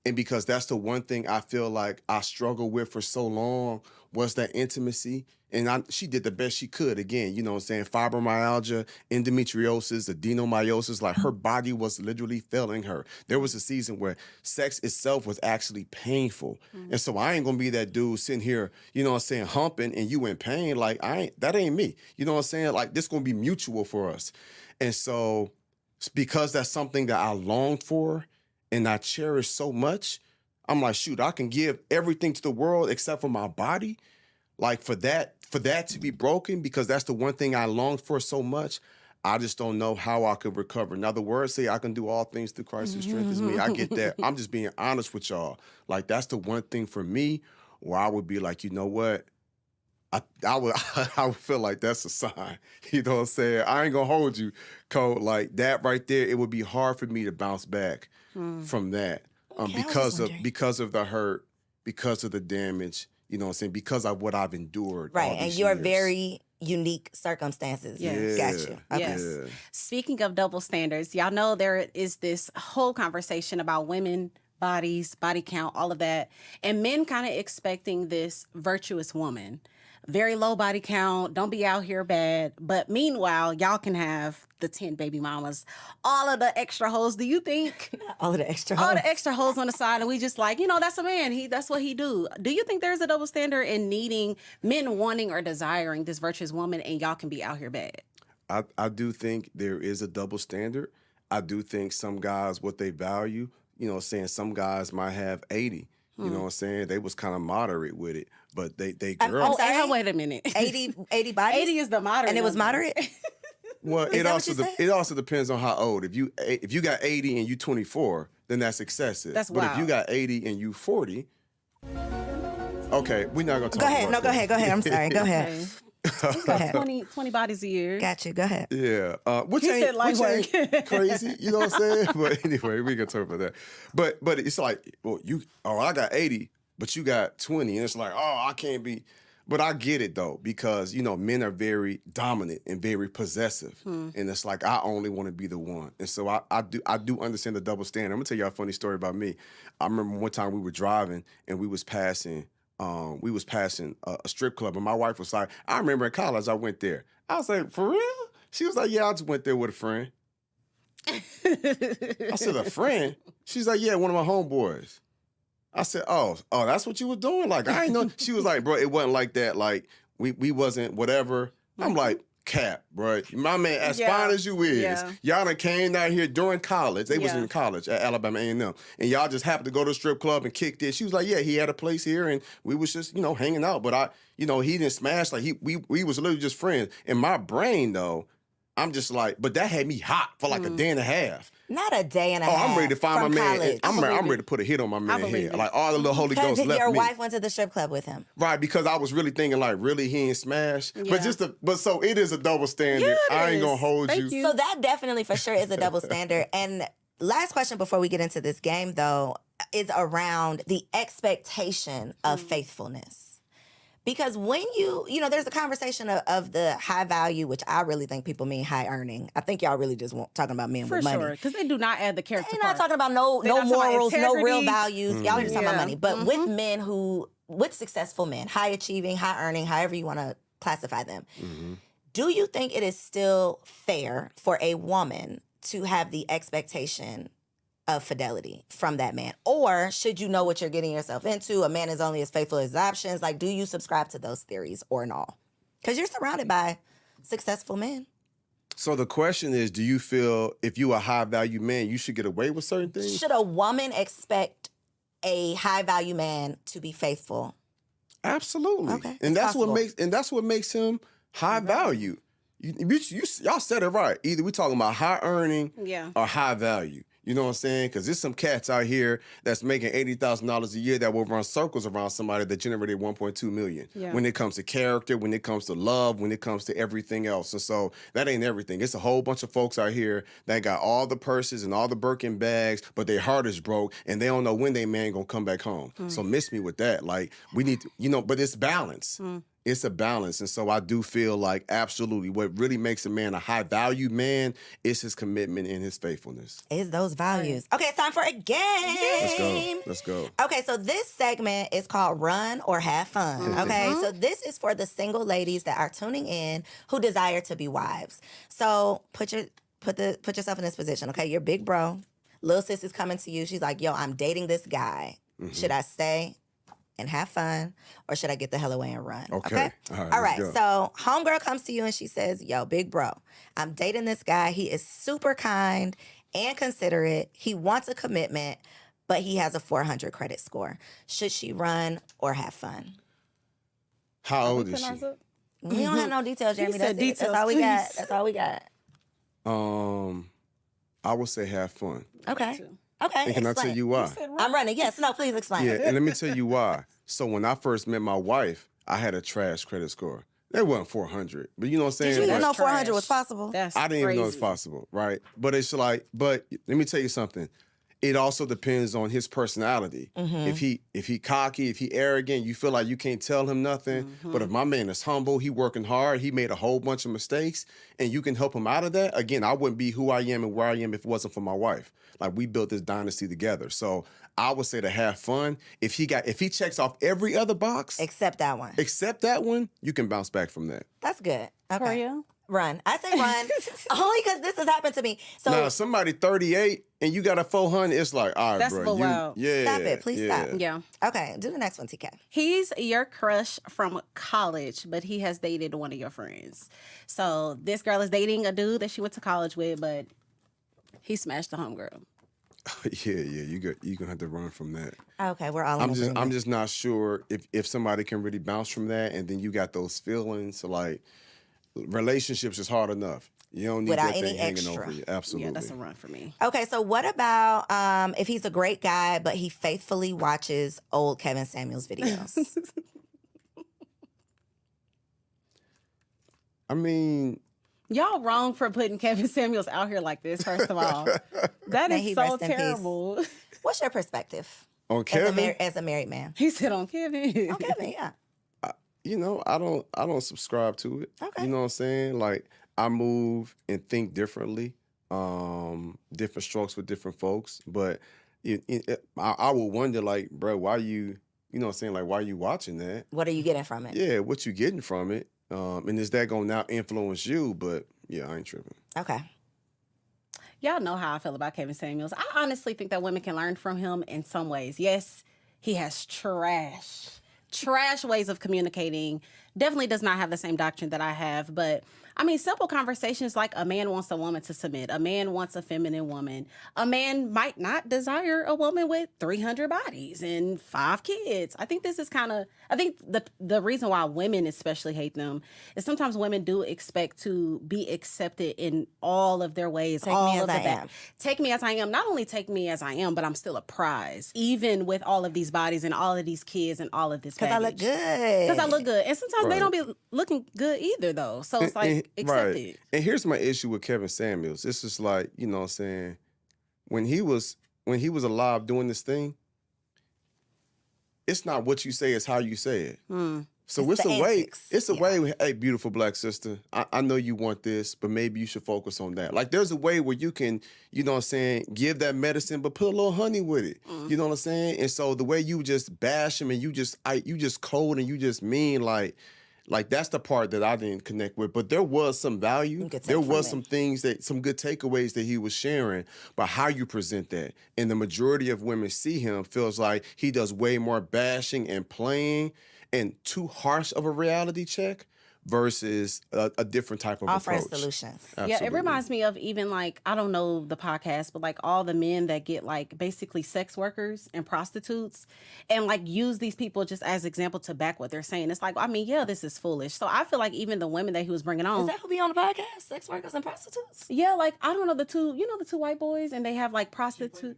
and because that's the one thing I feel like I struggled with for so long, was that intimacy. And she did the best she could. Again, you know what I'm saying? Fibromyalgia, endometriosis, adenomyosis. Like, her body was literally failing her. There was a season where sex itself was actually painful. And so I ain't gonna be that dude sitting here, you know what I'm saying, humping and you in pain. Like, that ain't me. You know what I'm saying? Like, this gonna be mutual for us. And so, because that's something that I longed for and I cherish so much, I'm like, shoot, I can give everything to the world except for my body. Like, for that to be broken, because that's the one thing I longed for so much, I just don't know how I could recover. Now, the words say I can do all things through Christ who strengthens me. I get that. I'm just being honest with y'all. Like, that's the one thing for me where I would be like, you know what? I would feel like that's a sign. You know what I'm saying? I ain't gonna hold you, Cole. Like, that right there, it would be hard for me to bounce back from that. Okay, I was just Because of the hurt, because of the damage, you know what I'm saying? Because of what I've endured. Right, all and these your years. very unique circumstances. Yes. Got you. Okay. Yes. Yeah. Speaking of double standards, y'all know there is this whole conversation about women bodies, body count, all of that. And men kind of expecting this virtuous woman. Very low body count, don't be out here bad. But meanwhile, y'all can have the 10 baby mamas, all of the extra hoes. Do you think All of the extra all hoes. the extra hoes on the side, and we just like, that's a man. That's what he do. Do you think there's a double standard in needing men wanting or desiring this virtuous woman, and y'all can be out here bad? I do think there is a double standard. I do think some guys, what they value, saying some guys might have 80. You know what I'm saying? They was kind of moderate with it, but they girls. sorry? Wait a minute. 80 bodies? 80 is the moderate. And it was number. moderate? Well, Is that what you said? it also depends on how old. If you got 80 and you 24, then that's excessive. That's But if wild. you got 80 and you 40, okay, we're not gonna talk Go ahead. about No, go that. ahead. Go ahead. I'm sorry. Go ahead. Okay. Go ahead. 20 bodies a year. Got you. Go ahead. Yeah, which He ain't, said light which ain't work. crazy, you know what I'm saying? But anyway, we can talk about that. But it's like, well, I got 80, but you got 20, and it's like, I can't be. But I get it though, because men are very dominant and very possessive, and it's like I only want to be the one, and so I do understand the double standard. I'm gonna tell y'all a funny story about me. I remember one time we were driving and we was passing a strip club, and my wife was like, I remember in college I went there. I was like, for real? She was like, yeah, I just went there with a friend. I said, a friend? She's like, yeah, one of my homeboys. I said, oh, that's what you were doing? Like, I ain't know. She was like, bro, it wasn't like that. Like, we wasn't whatever. I'm like, cap, bro. My man, as fine as you is, y'all done came down here during college. They was in college at Alabama A&M. And y'all just happened to go to the strip club and kicked it. She was like, yeah, he had a place here and we was just, hanging out. But he didn't smash. Like, we was literally just friends. In my brain, though, I'm just like, but that had me hot for like a day and a half. Not a day and a half. Oh, I'm ready to find my man. College. I'm ready to put a hit on my man's head. Like all the little Holy Because Ghost left your me. wife went to the strip club with him. Right, because I was really thinking like, really, he ain't smash. Yeah. But so it is a double standard. Yeah, it I ain't gonna is. hold Thank you. you. So that definitely for sure is a double standard. And last question before we get into this game, though, is around the expectation of faithfulness. Because when there's a conversation of the high value, which I really think people mean high earning. I think y'all really just talking about men For with money. sure. Because they do not add the character They're not part. talking about no They're not talking about morals, no real integrity. values. Y'all are just talking about Yeah. money. But with men with successful men, high achieving, high earning, however you want to classify them, do you think it is still fair for a woman to have the expectation of fidelity from that man? Or should you know what you're getting yourself into? A man is only as faithful as his options. Like, do you subscribe to those theories or not? Because you're surrounded by successful men. So the question is, do you feel if you a high value man, you should get away with certain things? Should a woman expect a high value man to be faithful? Absolutely. Okay, And it's that's what makes him high value. Y'all said it right. Either we talking about high earning or high value. You know what I'm saying? Because there's some cats out here that's making $80,000 a year that will run circles around somebody that generated $1.2 million. Yeah. When it comes to character, when it comes to love, when it comes to everything else. And so that ain't everything. It's a whole bunch of folks out here that got all the purses and all the Birkin bags, but their heart is broke and they don't know when they man gonna come back home. So miss me with that. Like we need to, but it's balance. It's a balance. And so I do feel like absolutely what really makes a man a high value man is his commitment and his faithfulness. Is those values. Okay, it's time for a game. Let's go. Okay, so this segment is called Run or Have Fun. Okay, so this is for the single ladies that are tuning in who desire to be wives. So put yourself in this position. Okay, you're big bro. Little sis is coming to you. She's like, yo, I'm dating this guy. Should I stay and have fun, or should I get the hell away and run? Okay. All right. let's go. So homegirl comes to you and she says, yo, big bro, I'm dating this guy. He is super kind and considerate. He wants a commitment, but he has a 400 credit score. Should she run or have fun? How old is she? We don't have no details, Jeremy. said That's all details, we got. please. That's all we got. I would say have fun. Okay. Okay. And can I tell explain. you why? I'm running. Yes. No, please explain. Yeah, and let me tell you why. So when I first met my wife, I had a trash credit score. It wasn't 400, but you know what I'm saying? Did you even Like, know 400 was trash. possible? That's I didn't even know it was crazy. possible, right? But it's like, but let me tell you something. it also depends on his personality. If he cocky, if he arrogant, you feel like you can't tell him nothing. But if my man is humble, he working hard, he made a whole bunch of mistakes, and you can help him out of that. Again, I wouldn't be who I am and where I am if it wasn't for my wife. Like, we built this dynasty together. So I would say to have fun. If he checks off every other box, Except that one. you can bounce back from that. That's good. Okay. For you? Run. I say run only because this has happened to me. So Now, somebody 38 and you got a 400, it's like, all right, That's bro. wild. Yeah. Stop it. Please stop. Yeah. Okay, do the next one, TK. He's your crush from college, but he has dated one of your friends. So this girl is dating a dude that she went to college with, but he smashed the homegirl. Yeah. You're gonna have to run from that. Okay, we're all in I'm agreement. just not sure if somebody can really bounce from that, and then you got those feelings. So, like, relationships is hard enough. You don't need Without that any thing hanging extra. over you. Absolutely. Yeah, that's a run for me. Okay, so what about if he's a great guy, but he faithfully watches old Kevin Samuels videos? I mean, Y'all wrong for putting Kevin Samuels out here like this, first of all. That May is he so rest in peace. terrible. What's your perspective on Kevin, as a married man? He said on Kevin. On Kevin, yeah. I don't subscribe to it. Okay. You know what I'm saying? Like, I move and think differently. Different strokes for different folks. But I would wonder, like, bro, why you know what I'm saying? Like, why you watching that? What are you getting from it? Yeah, what you getting from it? And is that gonna now influence you? But yeah, I ain't tripping. Okay. Y'all know how I feel about Kevin Samuels. I honestly think that women can learn from him in some ways. Yes, he has trash ways of communicating. Definitely does not have the same doctrine that I have. But, I mean, simple conversations like a man wants a woman to submit. A man wants a feminine woman. A man might not desire a woman with 300 bodies and 5 kids. I think this is I think the reason why women especially hate them is sometimes women do expect to be accepted in all of their ways. Take me as I am. Take me as I am. Not only take me as I am, but I'm still a prize. Even with all of these bodies and all of these kids and all of this Because I look good. Because I look good. And sometimes they don't be looking good either, though. So it's like, accept it. And here's my issue with Kevin Samuels. This is like, you know what I'm saying, when he was alive doing this thing, it's not what you say, it's how you say it. So It's it's the a way, antics. it's a way, hey, beautiful black sister, I know you want this, but maybe you should focus on that. Like, there's a way where you can, you know what I'm saying, give that medicine, but put a little honey with it. You know what I'm saying? And so the way you just bash him and you just cold and you just mean, like that's the part that I didn't connect with. But there was some value. There was some things some good takeaways that he was sharing, but how you present that. And the majority of women see him feels like he does way more bashing and playing and too harsh of a reality check versus a different type of offering approach. solutions. Yeah, it reminds me of even like, I don't know the podcast, but like all the men that get like basically sex workers and prostitutes and like use these people just as example to back what they're saying. It's like, I mean, yeah, this is foolish. So I feel like even the women that he was bringing on. Is that who be on the podcast? Sex workers and prostitutes? Yeah, like, I don't know, the two white boys and they have like prostitutes.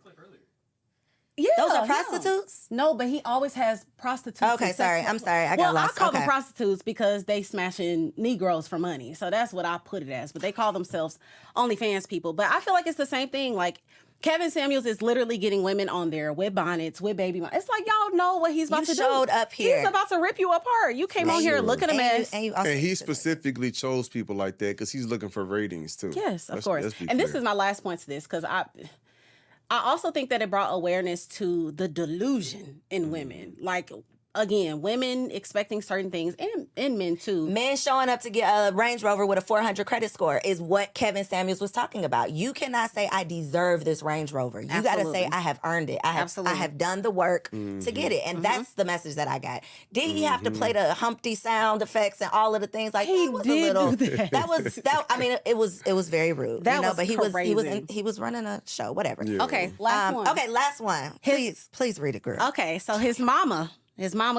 Yeah, Those are yeah. prostitutes? No, but he always has prostitutes. Okay, and sex sorry. workers. I'm sorry. I got lost. I call them Okay. prostitutes because they smashing Negroes for money. So that's what I put it as. But they call themselves OnlyFans people. But I feel like it's the same thing. Like, Kevin Samuels is literally getting women on there with bonnets, with baby bonnets. It's like, y'all know what he's about to do. You showed up here. He's about to rip you apart. You came on here looking a mess. And he specifically chose people like that because he's looking for ratings too. Yes, of Let's course. be And this clear. is my last point to this because I also think that it brought awareness to the delusion in women. Like, again, women expecting certain things and men too. Men showing up to get a Range Rover with a 400 credit score is what Kevin Samuels was talking about. You cannot say, I deserve this Range Rover. You got to say, I have earned it. I have done the work to get it. And that's the message that I got. Did he have to play the Humpty sound effects and all of the things? Like, He that was did a little, do that. I mean, it was very rude. That you know, was but crazy. he was running a show, whatever. Yeah. Okay, last one. Okay, last one. Please read it, girl. Okay, so his mama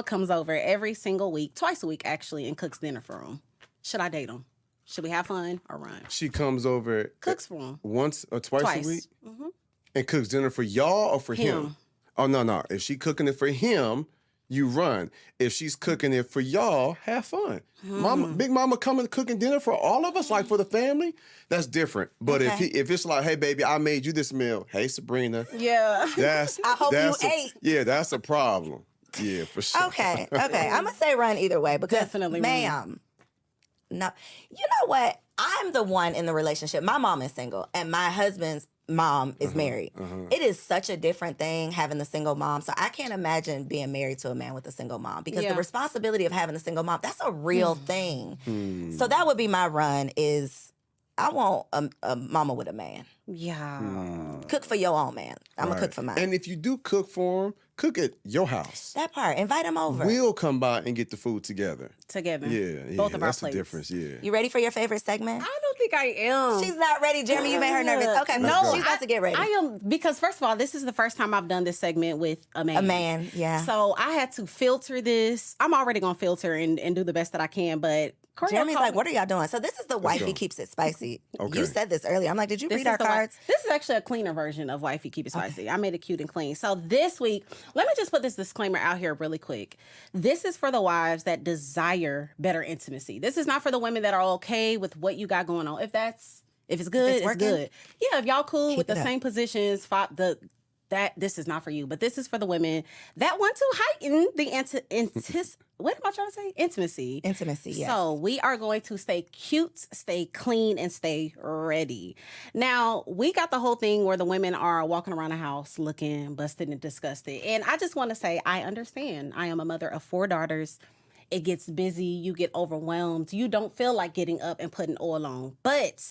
comes over every single week, twice a week actually, and cooks dinner for him. Should I date him? Should we have fun or run? She comes over Cooks for him. once or twice a week and cooks dinner for y'all or for him? Oh, no. If she cooking it for him, you run. If she's cooking it for y'all, have fun. Mama, Big Mama coming cooking dinner for all of us, like for the family, that's different. But if it's like, hey baby, I made you this meal. Hey Sabrina. Yeah. I hope you ate. Yeah, that's a problem. Yeah, for sure. Okay. I'm gonna say run either way because, Definitely ma'am. No, you know what? I'm the one in the relationship. My mom is single, and my husband's mom is married. It is such a different thing having the single mom. So I can't imagine being married to a man with a single mom because the responsibility of having a single mom, that's a real thing. So that would be my run is I want a mama with a man. Yeah. Cook for your own man. I'm going to cook for mine. And if you do cook for him, cook at your house. That part. Invite him over. We'll come by and get the food together. Yeah. Both of our that's plates. the difference, yeah. You ready for your favorite segment? I don't think I am. She's not ready, Jeremy. You made her nervous. Okay, No, she's about to get ready. I am, because first of all, this is the first time I've done this segment with a man. A man, yeah. So I had to filter this. I'm already going to filter and do the best that I can, but Jeremy's like, what are y'all doing? So this is the Wifey Keeps It Spicy. Okay. You said this earlier. I'm like, did you read our cards? This is actually a cleaner version of Wifey Keep It Spicy. I made it cute and clean. So this week, let me just put this disclaimer out here really quick. This is for the wives that desire better intimacy. This is not for the women that are okay with what you got going on. If it's good, it's good. Yeah, if y'all cool with the same positions, this is not for you. But this is for the women that want to heighten the what am I trying to say? Intimacy. Intimacy, yes. So we are going to stay cute, stay clean, and stay ready. Now, we got the whole thing where the women are walking around the house looking busted and disgusted. And I just want to say, I understand. I am a mother of 4 daughters. It gets busy. You get overwhelmed. You don't feel like getting up and putting oil on. But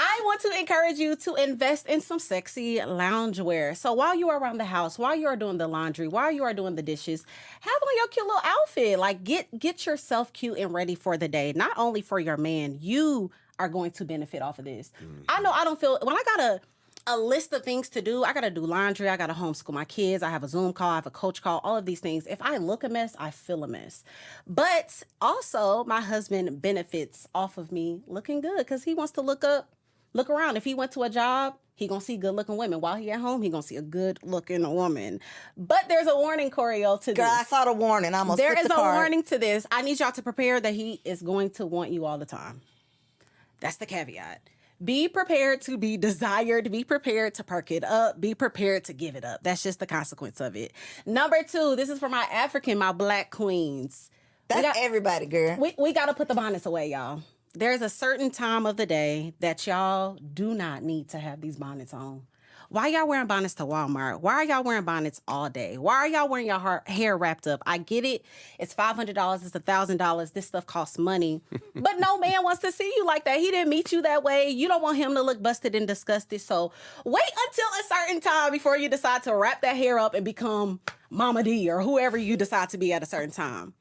I want to encourage you to invest in some sexy loungewear. So while you are around the house, while you are doing the laundry, while you are doing the dishes, have on your cute little outfit. Like get yourself cute and ready for the day. Not only for your man, you are going to benefit off of this. I know I don't feel, when I got a list of things to do, I got to do laundry, I got to homeschool my kids, I have a Zoom call, I have a coach call, all of these things. If I look a mess, I feel a mess. But also my husband benefits off of me looking good because he wants to look around. If he went to a job, he gonna see good-looking women. While he at home, he gonna see a good-looking woman. But there's a warning, Coriel, to this. Girl, I saw the warning. I almost There flipped is the a card. warning to this. I need y'all to prepare that he is going to want you all the time. That's the caveat. Be prepared to be desired. Be prepared to perk it up. Be prepared to give it up. That's just the consequence of it. Number 2, this is for my my Black queens. That's everybody, girl. We got to put the bonnets away, y'all. There's a certain time of the day that y'all do not need to have these bonnets on. Why y'all wearing bonnets to Walmart? Why are y'all wearing bonnets all day? Why are y'all wearing your hair wrapped up? I get it. It's $500. It's $1,000. This stuff costs money. But no man wants to see you like that. He didn't meet you that way. You don't want him to look busted and disgusted. So wait until a certain time before you decide to wrap that hair up and become Mama D or whoever you decide to be at a certain time.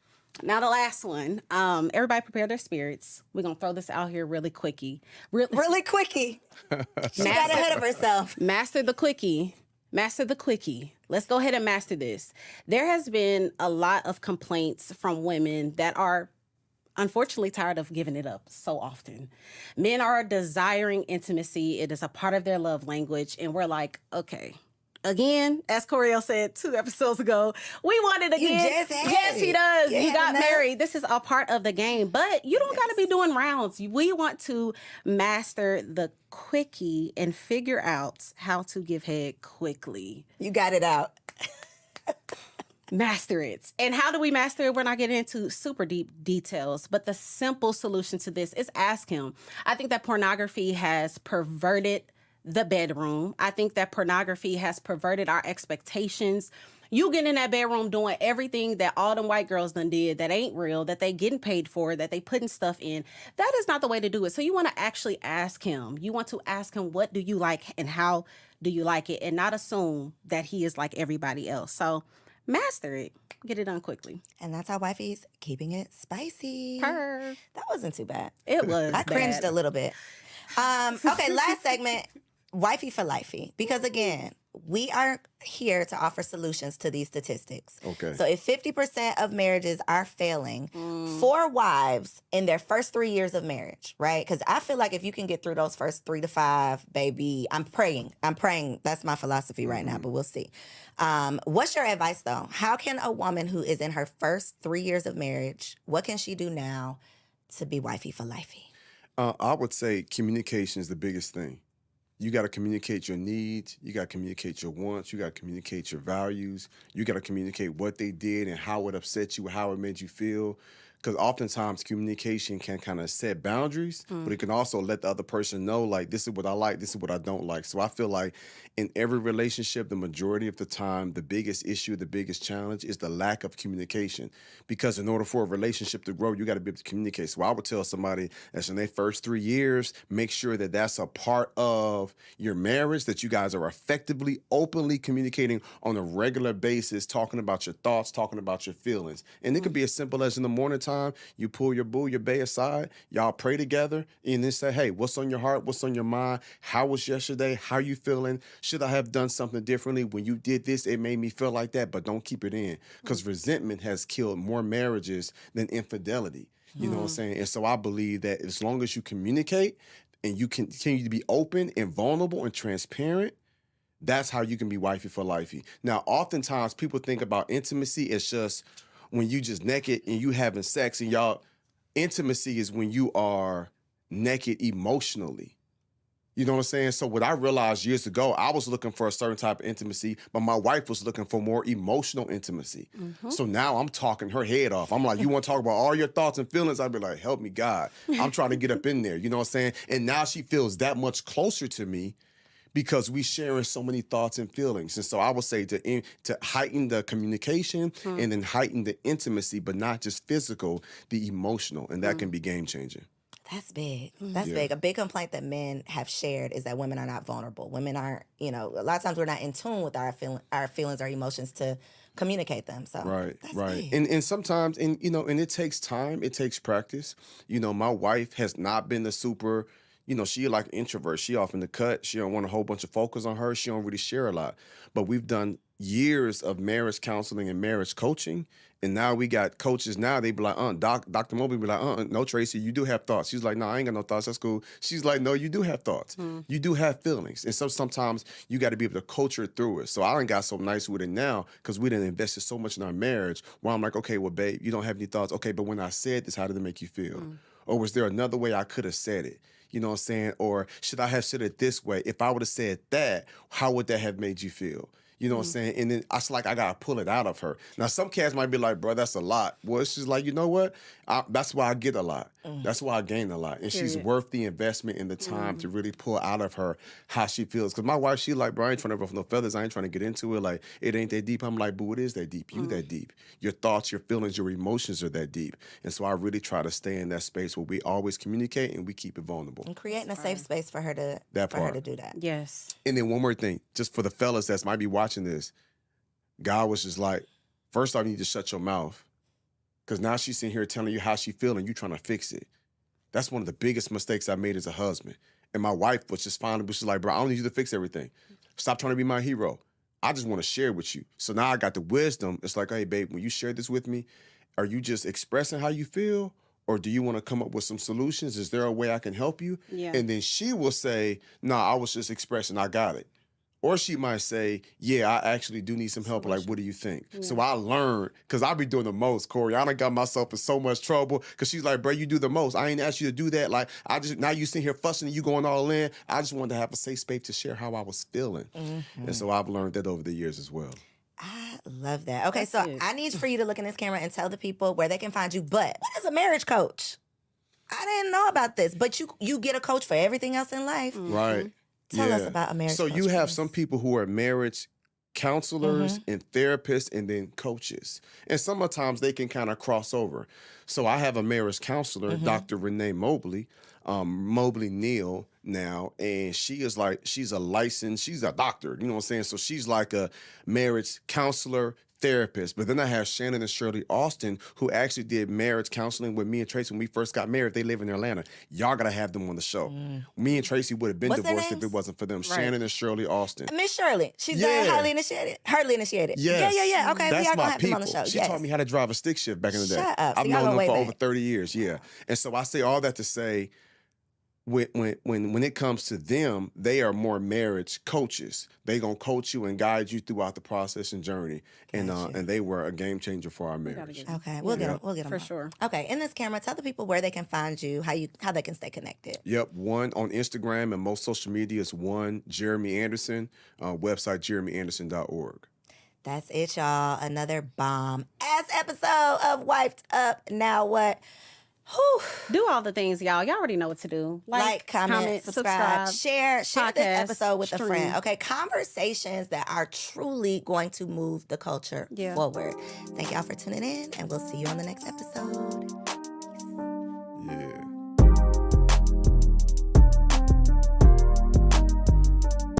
Now, the last one. Everybody prepare their spirits. We're going to throw this out here really quickie. Really quickie. She got ahead of herself. Master the quickie. Master the quickie. Let's go ahead and master this. There has been a lot of complaints from women that are unfortunately tired of giving it up so often. Men are desiring intimacy. It is a part of their love language. And we're like, okay. Again, as Coriel said 2 episodes ago, we want it again. You just had yes, it. he does. You He had got enough. married. This is a part of the game, but you don't got to be doing rounds. We want to master the quickie and figure out how to give head quickly. You got it out. Master it. And how do we master it? We're not getting into super deep details, but the simple solution to this is ask him. I think that pornography has perverted the bedroom. I think that pornography has perverted our expectations. You get in that bedroom doing everything that all them white girls done did that ain't real, that they getting paid for, that they putting stuff in. That is not the way to do it. So you want to actually ask him. You want to ask him, what do you like and how do you like it? And not assume that he is like everybody else. So master it. Get it done quickly. And that's how Wifey's keeping it spicy. Purr. That wasn't too bad. It was I cringed bad. a little bit. Okay, last segment. Wifey for lifey. Because again, we are here to offer solutions to these statistics. Okay. So if 50% of marriages are failing, 4 wives in their first 3 years of marriage, right? Because I feel like if you can get through those first 3 to 5, baby, I'm praying. That's my philosophy right now, but we'll see. What's your advice though? How can a woman who is in her first 3 years of marriage, what can she do now to be wifey for lifey? I would say communication is the biggest thing. You got to communicate your needs. You got to communicate your wants. You got to communicate your values. You got to communicate what they did and how it upset you, how it made you feel. Because oftentimes communication can kind of set boundaries, but it can also let the other person know, like, this is what I like, this is what I don't like. So I feel like in every relationship, the majority of the time, the biggest issue, the biggest challenge is the lack of communication. Because in order for a relationship to grow, you got to be able to communicate. So I would tell somebody that's in their first 3 years, make sure that that's a part of your marriage, that you guys are effectively, openly communicating on a regular basis, talking about your thoughts, talking about your feelings. And it could be as simple as in the morning time, you pull your boo, your bae aside, y'all pray together, and then say, hey, what's on your heart? What's on your mind? How was yesterday? How you feeling? Should I have done something differently? When you did this, it made me feel like that, but don't keep it in. Because resentment has killed more marriages than infidelity. You know what I'm saying? And so I believe that as long as you communicate and you continue to be open and vulnerable and transparent, that's how you can be wifey for lifey. Now, oftentimes people think about intimacy as just when you just naked and you having sex, and y'all, intimacy is when you are naked emotionally. You know what I'm saying? So what I realized years ago, I was looking for a certain type of intimacy, but my wife was looking for more emotional intimacy. So now I'm talking her head off. I'm like, you want to talk about all your thoughts and feelings? I'd be like, help me, God. I'm trying to get up in there. You know what I'm saying? And now she feels that much closer to me because we sharing so many thoughts and feelings. And so I would say to heighten the communication and then heighten the intimacy, but not just physical, the emotional. And that can be game changing. That's big. That's big. A big complaint that men have shared is that women are not vulnerable. Women aren't, a lot of times we're not in tune with our feelings, our emotions to communicate them. So that's big. And sometimes, and it takes time, it takes practice. My wife has not been the super, she like an introvert. She off in the cut. She don't want a whole bunch of focus on her. She don't really share a lot. But we've done years of marriage counseling and marriage coaching. And now we got coaches now, they be like, Dr. Mobley be like, no, Tracy, you do have thoughts. She's like, no, I ain't got no thoughts. That's cool. She's like, no, you do have thoughts. You do have feelings. And so sometimes you got to be able to coach her through it. So I done got so nice with it now because we done invested so much in our marriage where I'm like, okay, well, babe, you don't have any thoughts. Okay, but when I said this, how did it make you feel? Or was there another way I could have said it? You know what I'm saying? Or should I have said it this way? If I would have said that, how would that have made you feel? You know what I'm saying? And then I I got to pull it out of her. Now, some cats might be like, bro, that's a lot. Well, she's like, you know what? That's why I get a lot. That's why I gain a lot. And she's worth the investment and the time to really pull out of her how she feels. Because my wife, she like, bro, I ain't trying to ruffle no feathers. I ain't trying to get into it. Like, it ain't that deep. I'm like, boo, it is that deep. You that deep. Your thoughts, your feelings, your emotions are that deep. And so I really try to stay in that space where we always communicate and we keep it vulnerable. And creating a safe space for her to do that. Yes. And then one more thing, just for the fellas that might be watching this, God was just like, first off, you need to shut your mouth. Because now she's sitting here telling you how she feeling, you trying to fix it. That's one of the biggest mistakes I made as a husband. And my wife was just fine, but she's like, bro, I don't need you to fix everything. Stop trying to be my hero. I just want to share with you. So now I got the wisdom. It's like, hey, babe, when you share this with me, are you just expressing how you feel? Or do you want to come up with some solutions? Is there a way I can help you? Yeah. And then she will say, no, I was just expressing, I got it. Or she might say, yeah, I actually do need some help. Like, what do you think? Yeah. So I learned, because I be doing the most, Corey. I done got myself in so much trouble because she's like, bro, you do the most. I ain't asked you to do that. Like, now you sitting here fussing and you going all in. I just wanted to have a safe space to share how I was feeling. And so I've learned that over the years as well. I love that. Okay, so I need for you to look in this camera and tell the people where they can find you. But what is a marriage coach? I didn't know about this, but you get a coach for everything else in life. Right. Tell us about a marriage coach. So you have some people who are marriage counselors and therapists and then coaches. And sometimes they can kind of cross over. So I have a marriage counselor, Dr. Renee Mobley, Mobley Neal now, and she's a licensed, she's a doctor, you know what I'm saying? So she's like a marriage counselor, therapists. But then I have Shannon and Shirley Austin, who actually did marriage counseling with me and Tracy when we first got married. They live in Atlanta. Y'all gotta have them on the show. Me and Tracy would have been What's their divorced if it names? wasn't for them. Right. Shannon and Shirley Austin. Miss Shirley. She's highly initiated. Hardly initiated. Yes. Yeah. Okay, That's we are my gonna have them on people. the show. She taught me how to drive a stick shift back in the day. Shut up. So I've y'all known go them way for back. over 30 years, yeah. And so I say all that to say, when it comes to them, they are more marriage coaches. They gonna coach you and guide you throughout the process and journey. And they were a game changer for our marriage. Okay, we'll get them. We'll get them For sure. Okay, in this camera, tell the people where they can find you, how they can stay connected. Yep, one on Instagram and most social media is one Jeremy Anderson, website jeremyanderson.org. That's it, y'all. Another bomb-ass episode of Wiped Up. Now what? Whew. Do all the things, y'all. Y'all already know what to do. Like, comment, subscribe, share this podcast, episode with a stream. friend. Okay, conversations that are truly going to move the culture forward. Thank y'all for tuning in, and we'll see you on the next episode.